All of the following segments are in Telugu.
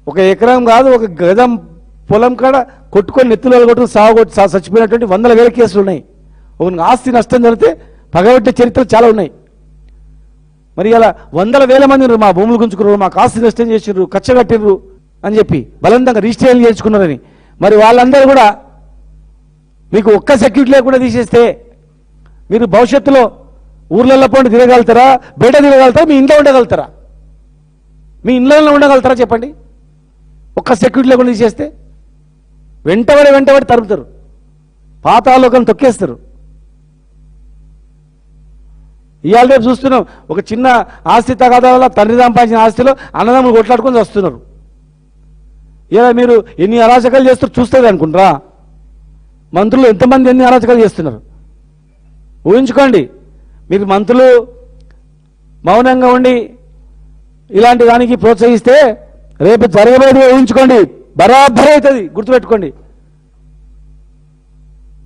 ఒక ఎకరం కాదు, ఒక గజం పొలం కాడ కొట్టుకొని నెత్తులు కొట్టుకుని సాగుకొట్టి చచ్చిపోయినటువంటి వందల వేల కేసులు ఉన్నాయి. ఒక ఆస్తి నష్టం జరిగితే పగబట్టే చరిత్రలు చాలా ఉన్నాయి. మరి అలా వందల వేల మంది మా భూములు గుంజుకున్నారు, మాకు ఆస్తి నష్టం చేసిర్రు, కచ్చగట్టిర్రు అని చెప్పి బలవంతంగా రిజిస్ట్రేషన్ చేయించుకున్నారని. మరి వాళ్ళందరూ కూడా మీకు ఒక్క సెక్యూరిటీ లేకుండా తీసేస్తే మీరు భవిష్యత్తులో ఊర్లలో పోండి తిరగలుగుతారా, బయట తిరగలుగుతారా, మీ ఇంట్లో ఉండగలుగుతారా? మీ ఇంట్లో ఉండగలుగుతారా చెప్పండి? ఒక్క సెక్యూరిటీ లేకుండా తీసేస్తే వెంటబడి తరుపుతారు, పాతాళలోకం తొక్కేస్తారు. ఇవాళ రేపు చూస్తున్నాం, ఒక చిన్న ఆస్తి తగాదా వల్ల తండ్రి సంపాదించిన ఆస్తిలో అన్నదమ్ములు కొట్లాడుకొని వస్తున్నారు. ఇలా మీరు ఎన్ని అరాచకాలు చేస్తారు చూస్తుంది అనుకుంటారా? మంత్రులు ఎంతమంది ఎన్ని అరాచకాలు చేస్తున్నారు ఊహించుకోండి. మీరు మంత్రులు మౌనంగా ఉండి ఇలాంటి దానికి ప్రోత్సహిస్తే రేపు జరగబోయేది ఊహించుకోండి, బరాబర్ అవుతుంది, గుర్తుపెట్టుకోండి.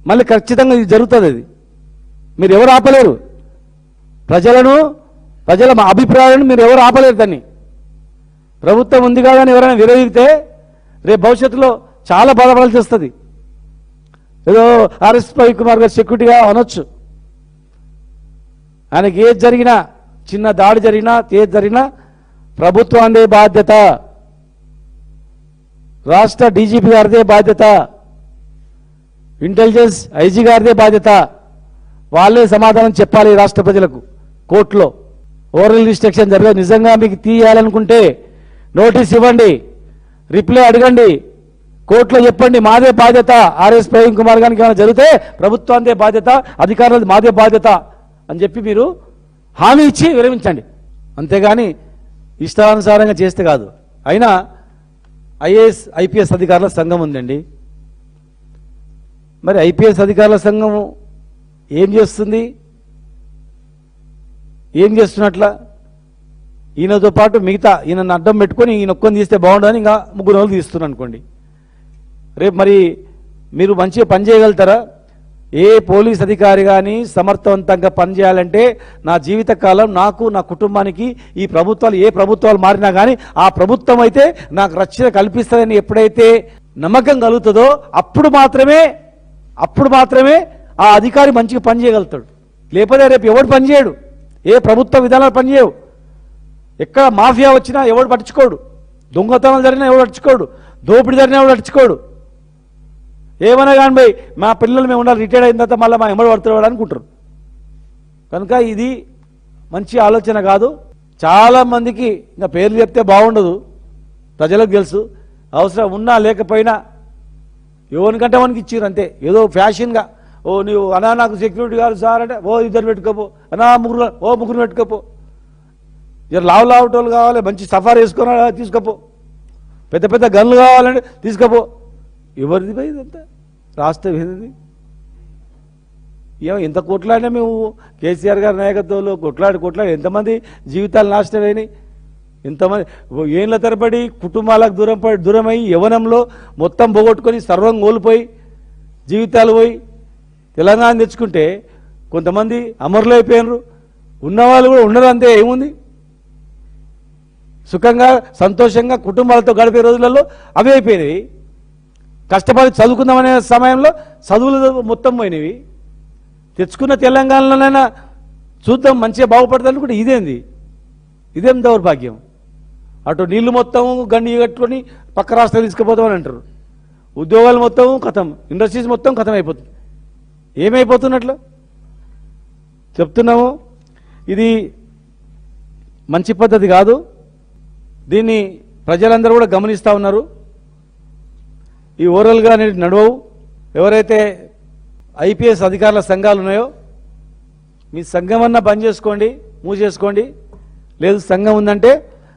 మళ్ళీ ఖచ్చితంగా ఇది జరుగుతుంది. అది మీరు ఎవరు ఆపలేరు. ప్రజల అభిప్రాయాలను మీరు ఎవరు ఆపలేరు. దాన్ని ప్రభుత్వం ఉంది కాదని ఎవరైనా విరోధిస్తే రేపు భవిష్యత్తులో చాలా బాధపడాల్సి వస్తుంది. ఏదో ఆర్ఎస్ రవికుమార్ గారు సెక్యూరిటీగా అనొచ్చు, ఆయనకి ఏది జరిగినా, చిన్న దాడి జరిగినా, ఏది జరిగినా ప్రభుత్వాందే బాధ్యత, రాష్ట్ర డీజీపీ గారిదే బాధ్యత, ఇంటెలిజెన్స్ ఐజీ గారిదే బాధ్యత. వాళ్ళే సమాధానం చెప్పాలి రాష్ట్ర ప్రజలకు. కోర్టులో ఓరల్ రిస్ట్రిక్షన్ జరగదు. నిజంగా మీకు తీయాలనుకుంటే నోటీస్ ఇవ్వండి, రిప్లై అడగండి, కోర్టులో చెప్పండి, మాదే బాధ్యత. ఆర్ఎస్ ప్రవీణ్ కుమార్ గారికి ఏమైనా జరిగితే ప్రభుత్వాందే బాధ్యత, అధికారులది మాదే బాధ్యత అని చెప్పి మీరు హామీ ఇచ్చి విరమించండి. అంతేగాని ఇష్టానుసారంగా చేస్తే కాదు. అయినా ఐఏఎస్ ఐపీఎస్ అధికారుల సంఘం ఉందండి. మరి ఐపీఎస్ అధికారుల సంఘం ఏం చేస్తుంది? ఏం చేస్తున్నట్లా? ఈయనతో పాటు మిగతా ఈయనను అడ్డం పెట్టుకొని ఈయన ఒక్కని తీస్తే బాగుండదని ఇంకా ముగ్గురు రోజులు తీస్తున్నారు అనుకోండి. రేపు మరి మీరు మంచిగా పనిచేయగలుగుతారా? ఏ పోలీస్ అధికారి కానీ సమర్థవంతంగా పనిచేయాలంటే నా జీవితకాలం నాకు, నా కుటుంబానికి ఈ ప్రభుత్వాలు, ఏ ప్రభుత్వాలు మారినా కానీ ఆ ప్రభుత్వం అయితే నాకు రక్షణ కల్పిస్తుందని ఎప్పుడైతే నమ్మకం కలుగుతుందో అప్పుడు మాత్రమే ఆ అధికారి మంచిగా పనిచేయగలుగుతాడు. లేకపోతే రేపు ఎవడు పనిచేయడు, ఏ ప్రభుత్వ విధానాలు పనిచేయవు. ఎక్కడ మాఫియా వచ్చినా ఎవడు పట్టించుకోడు, దొంగతనాలు జరిగినా ఎవడు పట్టించుకోడు, దోపిడీ జరిగినా ఎవడు పట్టించుకోడు. ఏమన్నా కానీ పోయి మా పిల్లలు మేము ఉండాలి, రిటైర్డ్ అయిన తర్వాత మళ్ళీ మా ఎమ్మడి పడుతున్నాడు అనుకుంటారు. కనుక ఇది మంచి ఆలోచన కాదు. చాలామందికి ఇంకా పేర్లు చెప్తే బాగుండదు, ప్రజలకు తెలుసు. అవసరం ఉన్నా లేకపోయినా ఎవరికంటే వానికి ఇచ్చారు అంతే, ఏదో ఫ్యాషన్గా. ఓ నీవు అనా నాకు సెక్యూరిటీ గారు సార్ అంటే ఓ ఇద్దరు పెట్టుకోపో, అనా ముగ్గురు పెట్టుకోపో, ఇక లావుటోళ్ళు కావాలి, మంచి సఫారీ వేసుకొని తీసుకోపో, పెద్ద పెద్ద గన్లు కావాలంటే తీసుకోపో. ఎవరిది పోయి ఇదంతా? రాష్ట్రం ఏది? ఏమో ఎంత కొట్లాడినా మేము కేసీఆర్ గారి నాయకత్వంలో కొట్లాడి ఎంతమంది జీవితాలు నాశనమైనాయి, ఎంతమంది ఏళ్ళ తరబడి కుటుంబాలకు దూరమై యవ్వనంలో మొత్తం పోగొట్టుకొని సర్వం కోల్పోయి జీవితాలు పోయి తెలంగాణ తెచ్చుకుంటే కొంతమంది అమరులు అయిపోయినారు. ఉన్నవాళ్ళు కూడా ఉండరు, అంతే. ఏముంది? సుఖంగా సంతోషంగా కుటుంబాలతో గడిపే రోజులలో అవి అయిపోయినవి. కష్టపడి చదువుకుందామనే సమయంలో చదువులు మొత్తం పోయినవి. తెచ్చుకున్న తెలంగాణలోనైనా చూద్దాం మంచిగా బాగుపడతాను కూడా ఇదేం దౌర్భాగ్యం. అటు నీళ్లు మొత్తం గండి కట్టుకొని పక్క రాష్ట్రాలు తీసుకుపోతామని అంటారు. ఉద్యోగాలు మొత్తం ఖతం, ఇండస్ట్రీస్ మొత్తం ఖతం అయిపోతుంది. ఏమైపోతున్నట్లు చెప్తున్నాము. ఇది మంచి పద్ధతి కాదు. దీన్ని ప్రజలందరూ కూడా గమనిస్తూ ఉన్నారు. ఈ ఓరల్గా నడవవు. ఎవరైతే ఐపీఎస్ అధికారుల సంఘాలు ఉన్నాయో మీ సంఘం అన్నా బంద్ చేసుకోండి, మూవ్ చేసుకోండి. లేదు సంఘం ఉందంటే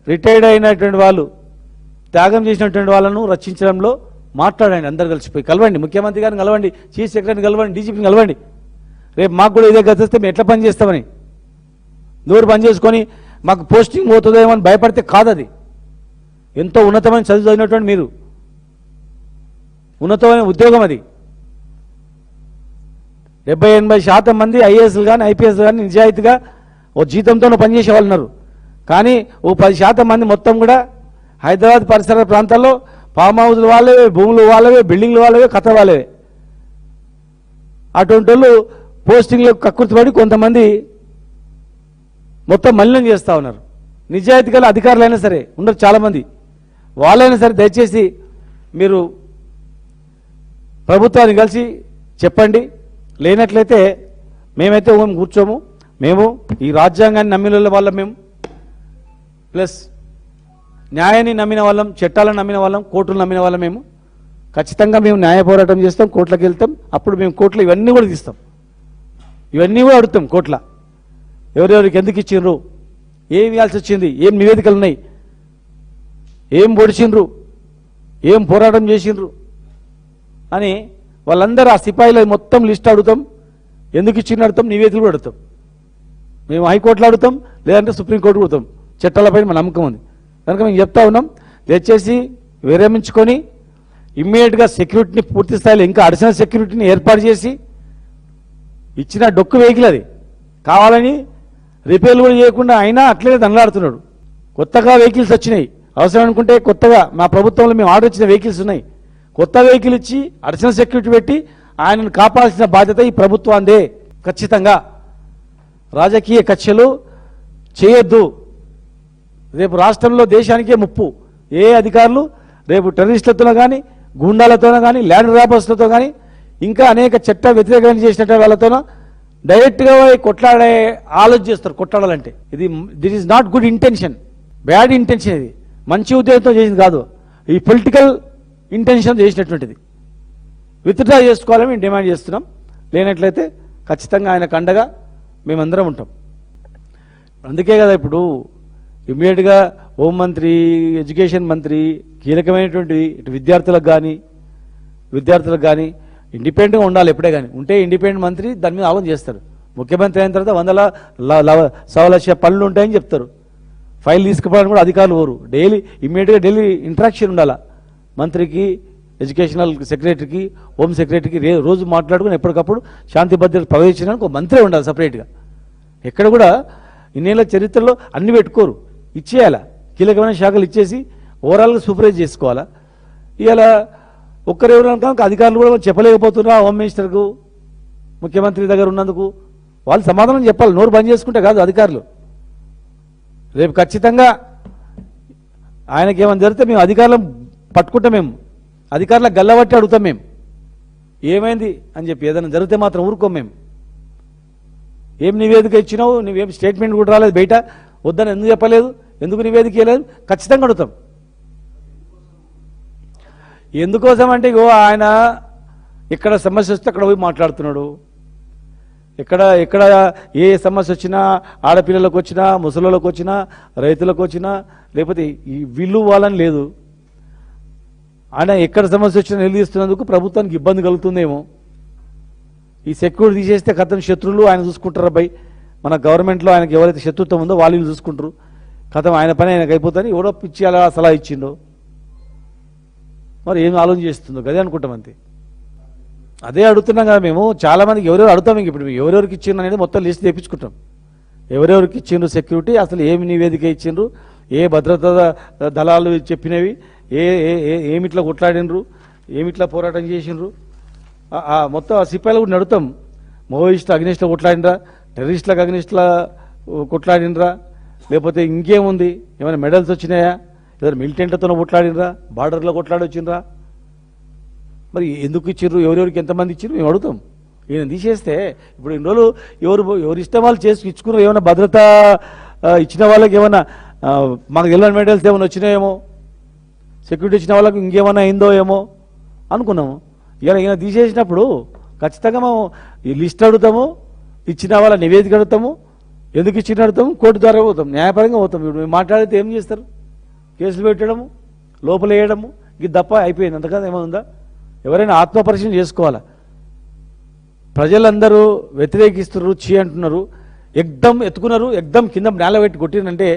రిటైర్డ్ అయినటువంటి వాళ్ళు, త్యాగం చేసినటువంటి వాళ్ళను రక్షించడంలో మాట్లాడండి. అందరు కలిసిపోయి కలవండి, ముఖ్యమంత్రి గారిని కలవండి, చీఫ్ సెక్రటరీని కలవండి, డీజీపీని కలవండి. రేపు మాకు కూడా ఇదే గతి వస్తే మేము ఎట్లా పని చేస్తామని నోరు పని చేసుకొని మాకు పోస్టింగ్ పోతుందేమో అని భయపడితే కాదు. అది ఎంతో ఉన్నతమైన చదువు చదివినటువంటి మీరు, ఉన్నతమైన ఉద్యోగం అది. 70-80% మంది ఐఏఎస్లు కానీ ఐపీఎస్లు కానీ నిజాయితీగా ఓ జీతంతో పనిచేసే వాళ్ళు ఉన్నారు. కానీ ఓ 10% మంది మొత్తం కూడా హైదరాబాద్ పరిసర ప్రాంతాల్లో ఫామ్ హౌస్లు వాళ్ళవే, భూములు వాళ్ళవే, బిల్డింగ్లు వాళ్ళవే, కథ వాళ్ళవే. అటువంటి వాళ్ళు పోస్టింగ్లకు కక్కుర్తిపడి కొంతమంది మొత్తం మలినం చేస్తూ ఉన్నారు. నిజాయితీ గల అధికారులైనా సరే ఉన్నారు చాలామంది, వాళ్ళైనా సరే దయచేసి మీరు ప్రభుత్వాన్ని కలిసి చెప్పండి. లేనట్లయితే మేమైతే కూర్చోము. మేము ఈ రాజ్యాంగాన్ని నమ్మిన వాళ్ళం, మేము ప్లస్ న్యాయాన్ని నమ్మిన వాళ్ళం, చట్టాలను నమ్మిన వాళ్ళం, కోర్టులు నమ్మిన వాళ్ళం. మేము ఖచ్చితంగా మేము న్యాయ పోరాటం చేస్తాం, కోర్టులకు వెళ్తాం. అప్పుడు మేము కోర్టులో ఇవన్నీ కూడా తీస్తాం, ఇవన్నీ కూడా అడుగుతాం. కోర్టుల ఎవరెవరికి ఎందుకు ఇచ్చిండ్రు, ఏం ఇవ్వాల్సి వచ్చింది, ఏం నివేదికలు ఉన్నాయి, ఏం పొడిచిండ్రు, ఏం పోరాటం చేసిండ్రు అని వాళ్ళందరూ ఆ సిపాయిల మొత్తం లిస్ట్ అడుగుతాం. ఎందుకు ఇచ్చిండ్రు అడుగుతాం, నివేదికలు కూడా అడుగుతాం. మేము హైకోర్టులో అడుగుతాం, లేదంటే సుప్రీంకోర్టు అడుగుతాం. చట్టాలపై మన నమ్మకం ఉంది కనుక మేము చెప్తా ఉన్నాం. దయచేసి విరమించుకొని ఇమ్మీడియట్గా సెక్యూరిటీని పూర్తి స్థాయిలో ఇంకా అడిషనల్ సెక్యూరిటీని ఏర్పాటు చేసి, ఇచ్చిన డొక్కు వెహికల్ అది కావాలని రిపేర్లు కూడా చేయకుండా అయినా అట్లనే దండలాడుతున్నాడు. కొత్తగా వెహికల్స్ వచ్చినాయి, అవసరం అనుకుంటే కొత్తగా మా ప్రభుత్వంలో మేము ఆర్డర్ ఇచ్చిన వెహికల్స్ ఉన్నాయి. కొత్త వెహికల్ ఇచ్చి అడిషనల్ సెక్యూరిటీ పెట్టి ఆయనను కాపాడాల్సిన బాధ్యత ఈ ప్రభుత్వాందే. ఖచ్చితంగా రాజకీయ కక్షలు చేయొద్దు. రేపు రాష్ట్రంలో దేశానికే ముప్పు. ఏ అధికారులు రేపు టెర్రరిస్టులతో కానీ, గూండాలతోనో కానీ, ల్యాండ్ రాబర్స్లతో కానీ, ఇంకా అనేక చట్ట వ్యతిరేకంగా చేసినట్టు వాళ్ళతోనో డైరెక్ట్గా కొట్లాడే ఆలోచన చేస్తారు. కొట్లాడాలంటే this is not good intention, bad intention. ఇది మంచి ఉద్దేశంతో చేసింది కాదు, ఈ పొలిటికల్ ఇంటెన్షన్ చేసినటువంటిది. విత్డ్రా చేసుకోవాలని మేము డిమాండ్ చేస్తున్నాం. లేనట్లయితే ఖచ్చితంగా ఆయనకు అండగా మేమందరం ఉంటాం. అందుకే కదా ఇప్పుడు ఇమ్మీడియట్గా హోంమంత్రి, ఎడ్యుకేషన్ మంత్రి కీలకమైనటువంటి ఇటు విద్యార్థులకు కానీ ఇండిపెండెంట్గా ఉండాలి. ఎప్పుడే కానీ ఉంటే ఇండిపెండెంట్ మంత్రి దాని మీద ఆలోచన చేస్తారు. ముఖ్యమంత్రి అయిన తర్వాత 100,000 పనులు ఉంటాయని చెప్తారు. ఫైల్ తీసుకుపోవడానికి కూడా అధికారులు ఓరు. ఇమ్మీడియట్గా డైలీ ఇంటరాక్షన్ ఉండాలా మంత్రికి, ఎడ్యుకేషనల్ సెక్రటరీకి, హోమ్ సెక్రటరీకి రోజు మాట్లాడుకుని ఎప్పటికప్పుడు శాంతి భద్రత ప్రవేశించడానికి ఒక మంత్రే ఉండాలి సపరేట్గా. ఎక్కడ కూడా ఇన్నేళ్ల చరిత్రలో అన్ని పెట్టుకోరు, ఇచ్చేయాలా. కీలకమైన శాఖలు ఇచ్చేసి ఓవరాల్గా సూపర్వైజ్ చేసుకోవాలా. ఇవాళ ఒక్కరెవరు కనుక అధికారులు కూడా చెప్పలేకపోతున్నారు. హోమ్ మినిస్టర్కు, ముఖ్యమంత్రి దగ్గర ఉన్నందుకు వాళ్ళు సమాధానం చెప్పాలి. నోరు బంద్ చేసుకుంటే కాదు అధికారులు. రేపు ఖచ్చితంగా ఆయనకి ఏమైనా జరిగితే మేము అధికారులను పట్టుకుంటాం, మేము అధికారులకు గల్లబట్టి అడుగుతాం. మేము ఏమైంది అని చెప్పి ఏదైనా జరిగితే మాత్రం ఊరుకోం. మేము ఏం నివేదిక ఇచ్చినావు, నువ్వేం స్టేట్మెంట్ కూడా రాలేదు, బయట వద్దని ఎందుకు చెప్పలేదు, ఎందుకు నివేదిక ఇవ్వలేదు, ఖచ్చితంగా అడుగుతాం. ఎందుకోసం అంటే ఇగో ఆయన ఇక్కడ సమస్య వస్తే అక్కడ పోయి మాట్లాడుతున్నాడు. ఎక్కడ ఏ సమస్య వచ్చినా, ఆడపిల్లలకు వచ్చినా, ముసలిలకు వచ్చినా, రైతులకు వచ్చినా, లేకపోతే ఈ వీళ్ళు వాళ్ళని లేదు. ఆయన ఎక్కడ సమస్య వచ్చినా నిలదీస్తున్నందుకు ప్రభుత్వానికి ఇబ్బంది కలుగుతుందేమో. ఈ సెక్యూరిటీ తీసేస్తే కథం శత్రువులు ఆయన చూసుకుంటారు. అబ్బాయి మన గవర్నమెంట్లో ఆయనకి ఎవరైతే శత్రుత్వం ఉందో వాళ్ళు చూసుకుంటారు. కథం ఆయన పని ఆయనకు అయిపోతుంది. ఎవడో పిచ్చి అలా సలహా ఇచ్చిండో మరి ఏం ఆలోచన చేస్తుందో గదే అనుకుంటాం. అంతే, అదే అడుగుతున్నాం కదా మేము. చాలామందికి ఎవరెవరు అడుగుతాం. ఇంక ఇప్పుడు ఎవరెవరికి ఇచ్చిండ్రు అనేది మొత్తం లిస్ట్ తెప్పించుకుంటాం. ఎవరెవరికి ఇచ్చిండ్రు సెక్యూరిటీ, అసలు ఏమి నివేదిక ఇచ్చిండ్రు, ఏ భద్రతా దళాలు చెప్పినవి, ఏమిట్లా కొట్లాడినరు, ఏమిట్లా పోరాటం చేసిండ్రు, మొత్తం ఆ సిపాయిలు కూడా నడుతాం. మోయిస్ట్ అగ్నిస్ట్లో కొట్లాడినరా, టెర్రరిస్టులకు అగ్నిస్ట్లా కొట్లాడినరా, లేకపోతే ఇంకేముంది, ఏమైనా మెడల్స్ వచ్చినాయా, ఏదైనా మిలిటెంట్లతో కొట్లాడినరా, బార్డర్లో కొట్లాడొచ్చిండ్రా, మరి ఎందుకు ఇచ్చిండ్రు, ఎవరెవరికి ఎంతమంది ఇచ్చిండ్రు మేము అడుగుతాం. ఈయన తీసేస్తే ఇప్పుడు ఇన్ని రోజులు ఎవరు ఇష్టం వాళ్ళు చేసి ఇచ్చుకున్నారు. ఏమైనా భద్రత ఇచ్చిన వాళ్ళకి ఏమైనా మాకు తెలియని మెడల్స్ ఏమైనా వచ్చినాయేమో, సెక్యూరిటీ ఇచ్చిన వాళ్ళకి ఇంకేమైనా అయిందో ఏమో అనుకున్నాము. ఈయన తీసేసినప్పుడు ఖచ్చితంగా మేము ఈ లిస్ట్ అడుగుతాము, ఇచ్చిన వాళ్ళ నివేదిక అడుగుతాము, ఎందుకు ఇచ్చిన అడుగుతాము, కోర్టు ద్వారా పోతాం, న్యాయపరంగా పోతాం. ఇప్పుడు మేము మాట్లాడితే ఏం చేస్తారు, కేసులు పెట్టడము, లోపల వేయడము, ఇది తప్ప అయిపోయింది. అంతకన్నా ఏమైనా ఎవరైనా ఆత్మపరిశీలన చేసుకోవాలా. ప్రజలందరూ వ్యతిరేకిస్తున్నారు, చీ అంటున్నారు, ఎగ్దమ్ ఎత్తుకున్నారు, ఎగ్దమ్ కింద నేల పెట్టి కొట్టినంటే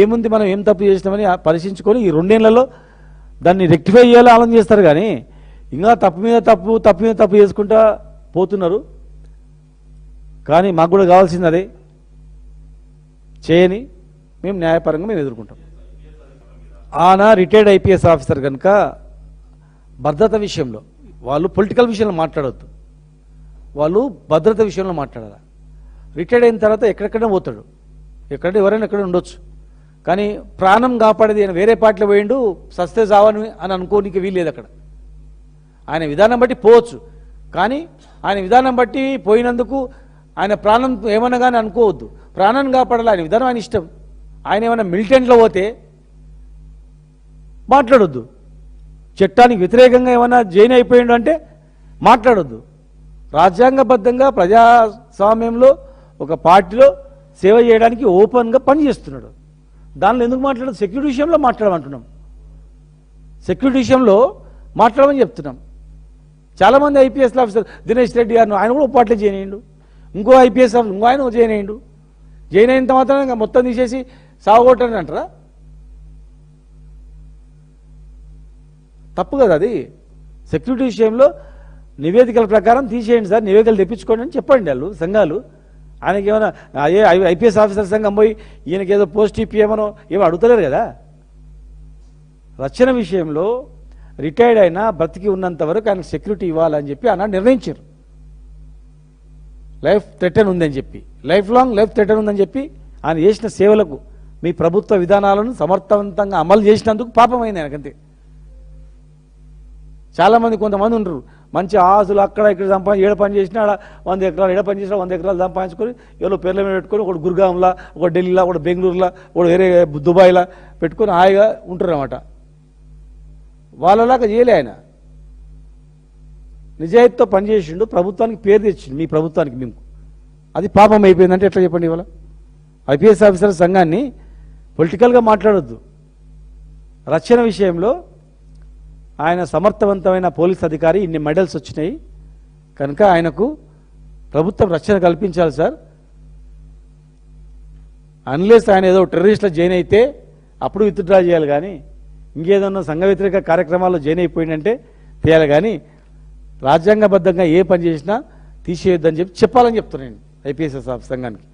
ఏముంది, మనం ఏం తప్పు చేసినామని పరిశీలించుకొని ఈ 2 ఏళ్లలో దాన్ని రెక్టిఫై చేయాలని ఆలోచన చేస్తారు. కానీ ఇంకా తప్పు మీద తప్పు చేసుకుంటా పోతున్నారు. కానీ మాకు కూడా కావాల్సింది అదే చేయని మేము న్యాయపరంగా మేము ఎదుర్కొంటాం. ఆయన రిటైర్డ్ ఐపీఎస్ ఆఫీసర్ కనుక భద్రత విషయంలో వాళ్ళు పొలిటికల్ విషయంలో మాట్లాడవద్దు, వాళ్ళు భద్రత విషయంలో మాట్లాడాలి. రిటైర్డ్ అయిన తర్వాత ఎక్కడెక్కడ పోతాడు, ఎక్కడ ఎవరైనా ఎక్కడ ఉండొచ్చు, కానీ ప్రాణం కాపాడేది ఆయన వేరే పార్టీలో పోయిండు సస్తే చావని అని అనుకోనికి వీల్లేదు. అక్కడ ఆయన విధానం బట్టి పోవచ్చు, కానీ ఆయన విధానం బట్టి పోయినందుకు ఆయన ప్రాణం ఏమన్నా కానీ అనుకోవద్దు. ప్రాణాన్ని కాపాడాలి, ఆయన విధానం ఆయన ఇష్టం. ఆయన ఏమైనా మిలిటెంట్లో పోతే మాట్లాడొద్దు, చట్టానికి వ్యతిరేకంగా ఏమైనా జైన్ అయిపోయిండు అంటే మాట్లాడొద్దు. రాజ్యాంగబద్ధంగా ప్రజాస్వామ్యంలో ఒక పార్టీలో సేవ చేయడానికి ఓపెన్గా పనిచేస్తున్నాడు. దానిలో ఎందుకు మాట్లాడదు? సెక్యూరిటీ విషయంలో మాట్లాడమంటున్నాం, సెక్యూరిటీ విషయంలో మాట్లాడమని చెప్తున్నాం. చాలామంది ఐపీఎస్ ఆఫీసర్ దినేష్ రెడ్డి గారిని ఆయన కూడా పార్టీలో జాయిన్ అయ్యిండు, ఇంకో ఐపీఎస్ ఆఫీసర్ ఇంకో ఆయన జాయిన్ అయ్యిండు. జాయిన్ అయిన తర్వాత ఇంకా మొత్తం తీసేసి సాగొట్టని అంటారా? తప్పు కదా అది. సెక్యూరిటీ విషయంలో నివేదికల ప్రకారం తీసేయండి సార్, నివేదికలు తెప్పించుకోండి అని చెప్పండి వాళ్ళు సంఘాలు. ఆయనకి ఏమైనా అదే ఐపీఎస్ ఆఫీసర్ సంఘం పోయి ఈయనకి ఏదో పోస్ట్ ఇప్పియమనో ఏమో అడుగుతలేరు కదా. రక్షణ విషయంలో రిటైర్డ్ అయినా బ్రతికి ఉన్నంత వరకు ఆయనకు సెక్యూరిటీ ఇవ్వాలని చెప్పి ఆయన నిర్ణయించారు. లైఫ్ థ్రెటన్ ఉందని చెప్పి, లైఫ్ లాంగ్ లైఫ్ థ్రెటన్ ఉందని చెప్పి ఆయన చేసిన సేవలకు మీ ప్రభుత్వ విధానాలను సమర్థవంతంగా అమలు చేసినందుకు పాపమైంది ఆయనకంతే. చాలామంది కొంతమంది ఉంటారు మంచి ఆస్తులు అక్కడ ఇక్కడ ఏడ పని చేసినా 100 ఎకరాలు ఏడ పని చేసినా 100 ఎకరాలు సంపాదించుకొని ఎవరో పేర్ల మీద పెట్టుకొని ఒకటి గుర్గాంలా, ఒకటి ఢిల్లీలో, ఒకటి బెంగళూరులో, ఒకటి వేరే దుబాయ్లో పెట్టుకొని హాయిగా ఉంటారు అన్నమాట. వాళ్ళలాగా చేయలే ఆయన. నిజాయితీతో పనిచేసిండు, ప్రభుత్వానికి పేరు తెచ్చిండు, మీ ప్రభుత్వానికి మేము. అది పాపం అయిపోయిందంటే ఎట్లా చెప్పండి? ఇవాళ ఐపీఎస్ ఆఫీసర్ సంఘాన్ని పొలిటికల్గా మాట్లాడొద్దు. రక్షణ విషయంలో ఆయన సమర్థవంతమైన పోలీస్ అధికారి, ఇన్ని మెడల్స్ వచ్చినాయి కనుక ఆయనకు ప్రభుత్వం రక్షణ కల్పించాలి సార్. అన్లెస్ ఆయన ఏదో టెర్రరిస్ట్లో జాయిన్ అయితే అప్పుడు విత్డ్రా చేయాలి, కానీ ఇంకేదన్నా సంఘ వ్యతిరేక కార్యక్రమాల్లో జాయిన్ అయిపోయిందంటే తీయాలి, కానీ రాజ్యాంగబద్ధంగా ఏ పని చేసినా తీసేయొద్దని చెప్పాలని చెప్తున్నాను ఐపీఎస్ సంఘానికి.